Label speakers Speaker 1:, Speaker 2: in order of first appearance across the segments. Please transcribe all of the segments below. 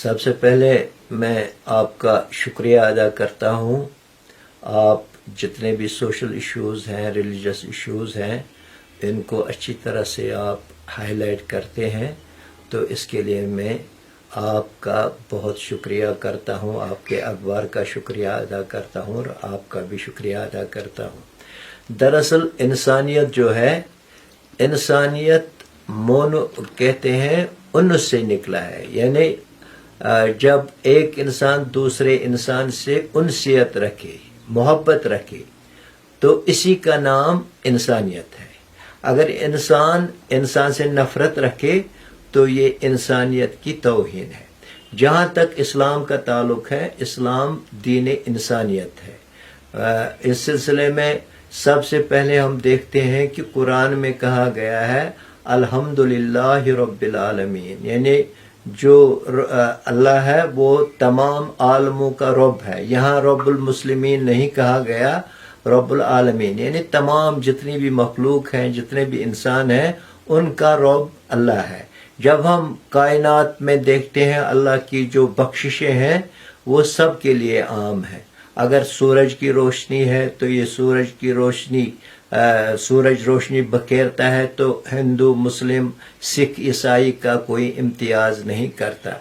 Speaker 1: سب سے پہلے میں آپ کا شکریہ ادا کرتا ہوں. آپ جتنے بھی سوشل ایشوز ہیں، ریلیجس ایشوز ہیں، ان کو اچھی طرح سے آپ ہائی لائٹ کرتے ہیں، تو اس کے لیے میں آپ کا بہت شکریہ کرتا ہوں. آپ کے اخبار کا شکریہ ادا کرتا ہوں اور آپ کا بھی شکریہ ادا کرتا ہوں. دراصل انسانیت جو ہے، انسانیت مونو کہتے ہیں ان سے نکلا ہے، یعنی جب ایک انسان دوسرے انسان سے انسیت رکھے، محبت رکھے، تو اسی کا نام انسانیت ہے. اگر انسان سے نفرت رکھے تو یہ انسانیت کی توہین ہے. جہاں تک اسلام کا تعلق ہے، اسلام دین انسانیت ہے. اس سلسلے میں سب سے پہلے ہم دیکھتے ہیں کہ قرآن میں کہا گیا ہے الحمدللہ رب العالمین، یعنی جو اللہ ہے وہ تمام عالموں کا رب ہے. یہاں رب المسلمین نہیں کہا گیا، رب العالمین، یعنی تمام جتنی بھی مخلوق ہیں، جتنے بھی انسان ہیں، ان کا رب اللہ ہے. جب ہم کائنات میں دیکھتے ہیں اللہ کی جو بخششیں ہیں وہ سب کے لیے عام ہیں. اگر سورج کی روشنی ہے تو یہ سورج روشنی بکھیرتا ہے تو ہندو، مسلم، سکھ، عیسائی کا کوئی امتیاز نہیں کرتا.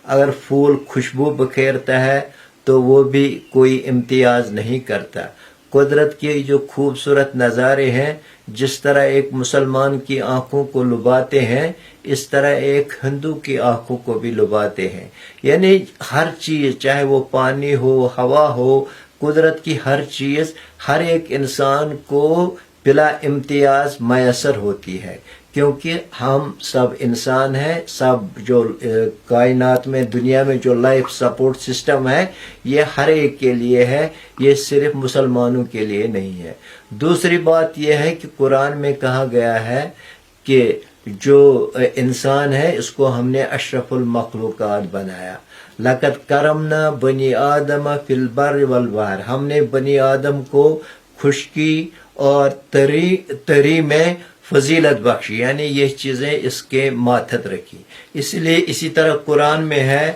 Speaker 1: اگر پھول خوشبو بکھیرتا ہے تو وہ بھی کوئی امتیاز نہیں کرتا. قدرت کے جو خوبصورت نظارے ہیں، جس طرح ایک مسلمان کی آنکھوں کو لبھاتے ہیں، اس طرح ایک ہندو کی آنکھوں کو بھی لبھاتے ہیں. یعنی ہر چیز، چاہے وہ پانی ہو، ہوا ہو، قدرت کی ہر چیز ہر ایک انسان کو بلا امتیاز میسر ہوتی ہے، کیونکہ ہم سب انسان ہیں. سب جو کائنات میں، دنیا میں جو لائف سپورٹ سسٹم ہے، یہ ہر ایک کے لیے ہے، یہ صرف مسلمانوں کے لیے نہیں ہے. دوسری بات یہ ہے کہ قرآن میں کہا گیا ہے کہ جو انسان ہے اس کو ہم نے اشرف المخلوقات بنایا. لقد کرمنا بنی آدم فی البر والبحر، ہم نے بنی آدم کو خشکی اور تری میں فضیلت بخشی، یعنی یہ چیزیں اس کے ماتحت رکھی. اس لیے اسی طرح قرآن میں ہے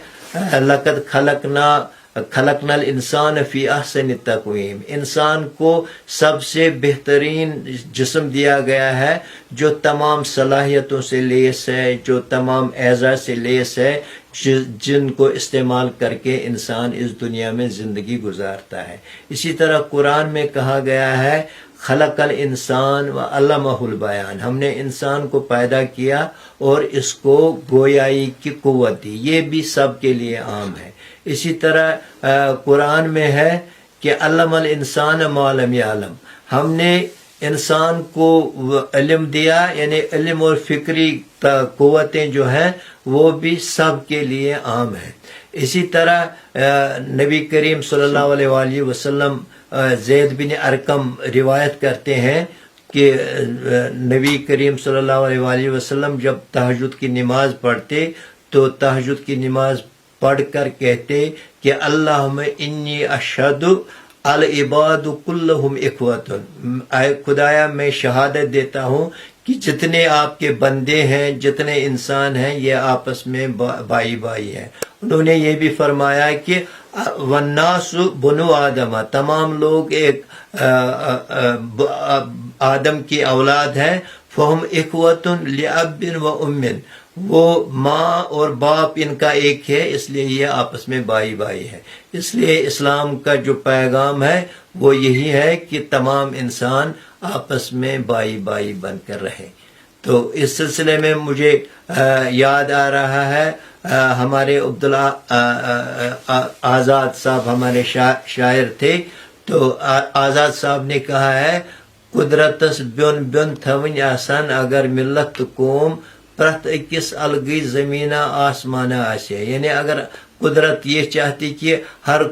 Speaker 1: لقد خلقنا الانسان فی احسن تقویم، انسان کو سب سے بہترین جسم دیا گیا ہے جو تمام صلاحیتوں سے لیس ہے، جو تمام اعزاز سے لیس ہے، جن کو استعمال کر کے انسان اس دنیا میں زندگی گزارتا ہے. اسی طرح قرآن میں کہا گیا ہے خلق الانسان وعلمہ البیان، ہم نے انسان کو پیدا کیا اور اس کو گویائی کی قوت دی. یہ بھی سب کے لیے عام ہے. اسی طرح قرآن میں ہے کہ علم الانسان ما لم یعلم، ہم نے انسان کو علم دیا، یعنی علم اور فکری قوتیں جو ہیں وہ بھی سب کے لیے عام ہیں. اسی طرح نبی کریم صلی اللہ علیہ وآلہ وسلم زید بن ارقم روایت کرتے ہیں کہ نبی کریم صلی اللہ علیہ وآلہ وسلم جب تہجد کی نماز پڑھتے تو تہجد کی نماز پڑھ کر کہتے کہ اللہم انی اشہد العباد کلہم اخوۃ، اے خدایا میں شہادت دیتا ہوں کہ جتنے آپ کے بندے ہیں، جتنے انسان ہیں، یہ آپس میں بھائی بھائی ہیں. انہوں نے یہ بھی فرمایا کہ والناس بنو آدم، تمام لوگ ایک آدم کی اولاد ہیں. فہم اخوۃ لأب و ام، وہ ماں اور باپ ان کا ایک ہے، اس لیے یہ آپس میں بھائی بھائی ہے. اس لیے اسلام کا جو پیغام ہے وہ یہی ہے کہ تمام انسان آپس میں بھائی بھائی بن کر رہیں. تو اس سلسلے میں مجھے یاد آ رہا ہے ہمارے آزاد صاحب ہمارے شاعر تھے، تو آزاد صاحب نے کہا ہے قدرتس بیون بیون تھون آسان اگر ملت قوم پرت اکس الگی زمینہ آسمانہ آسے، یعنی اگر قدرت یہ چاہتی کہ ہر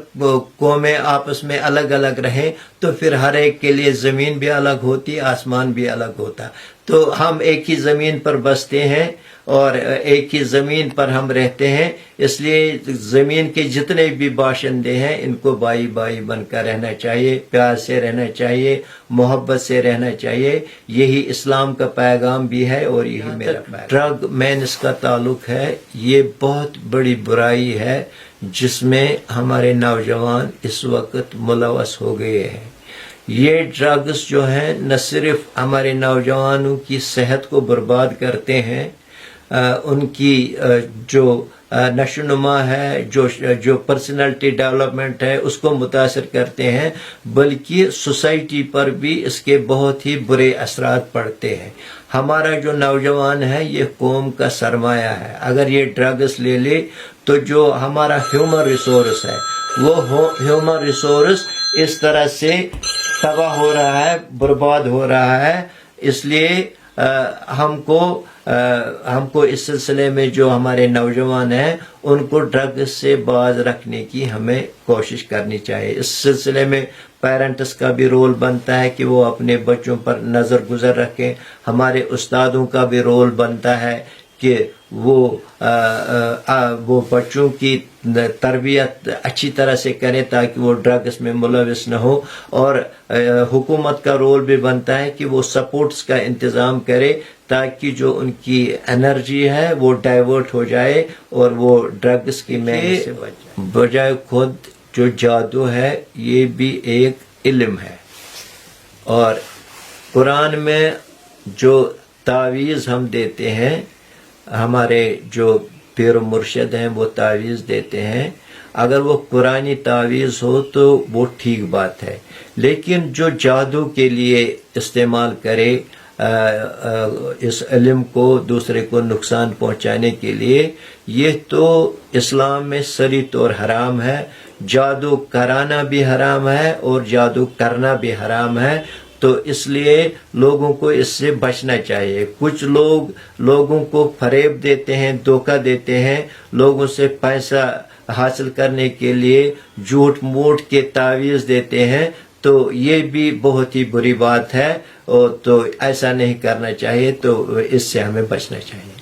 Speaker 1: قومیں آپس میں الگ الگ رہیں تو پھر ہر ایک کے لیے زمین بھی الگ ہوتی، آسمان بھی الگ ہوتا. تو ہم ایک ہی زمین پر بستے ہیں اور ایک ہی زمین پر ہم رہتے ہیں، اس لیے زمین کے جتنے بھی باشندے ہیں ان کو بھائی بھائی بن کر رہنا چاہیے، پیار سے رہنا چاہیے، محبت سے رہنا چاہیے۔ یہی اسلام کا پیغام بھی ہے اور یہی میرا پیغام۔ ڈرگ مینس کا تعلق ہے، یہ بہت بڑی برائی ہے جس میں ہمارے نوجوان اس وقت ملوث ہو گئے ہیں۔ یہ ڈرگس جو ہیں نہ صرف ہمارے نوجوانوں کی صحت کو برباد کرتے ہیں، ان کی جو نشو نما ہے، جو پرسنالٹی ڈیولپمنٹ ہے اس کو متاثر کرتے ہیں، بلکہ سوسائٹی پر بھی اس کے بہت ہی برے اثرات پڑتے ہیں۔ ہمارا جو نوجوان ہے یہ قوم کا سرمایہ ہے، اگر یہ ڈرگس لے لے تو جو ہمارا ہیومن ریسورس ہے وہ ہیومن ریسورس اس طرح سے تباہ ہو رہا ہے، برباد ہو رہا ہے۔ اس لیے ہم کو اس سلسلے میں جو ہمارے نوجوان ہیں ان کو ڈرگ سے باز رکھنے کی ہمیں کوشش کرنی چاہیے۔ اس سلسلے میں پیرنٹس کا بھی رول بنتا ہے کہ وہ اپنے بچوں پر نظر گزر رکھیں، ہمارے استادوں کا بھی رول بنتا ہے کہ وہ بچوں کی تربیت اچھی طرح سے کریں تاکہ وہ ڈرگس میں ملوث نہ ہو، اور حکومت کا رول بھی بنتا ہے کہ وہ سپورٹس کا انتظام کرے تاکہ جو ان کی انرجی ہے وہ ڈائیورٹ ہو جائے اور وہ ڈرگس کی محنت سے بچ جائے۔ بجائے خود جو جادو ہے یہ بھی ایک علم ہے، اور قرآن میں جو تعویذ ہم دیتے ہیں، ہمارے جو پیر و مرشد ہیں وہ تعویذ دیتے ہیں، اگر وہ قرآنی تعویذ ہو تو وہ ٹھیک بات ہے، لیکن جو جادو کے لیے استعمال کرے اس علم کو دوسرے کو نقصان پہنچانے کے لیے، یہ تو اسلام میں صریح طور حرام ہے۔ جادو کرانا بھی حرام ہے اور جادو کرنا بھی حرام ہے، تو اس لیے لوگوں کو اس سے بچنا چاہیے۔ کچھ لوگ لوگوں کو فریب دیتے ہیں، دھوکہ دیتے ہیں، لوگوں سے پیسہ حاصل کرنے کے لیے جھوٹ موٹ کے تعویذ دیتے ہیں، تو یہ بھی بہت ہی بری بات ہے، اور تو ایسا نہیں کرنا چاہیے، تو اس سے ہمیں بچنا چاہیے۔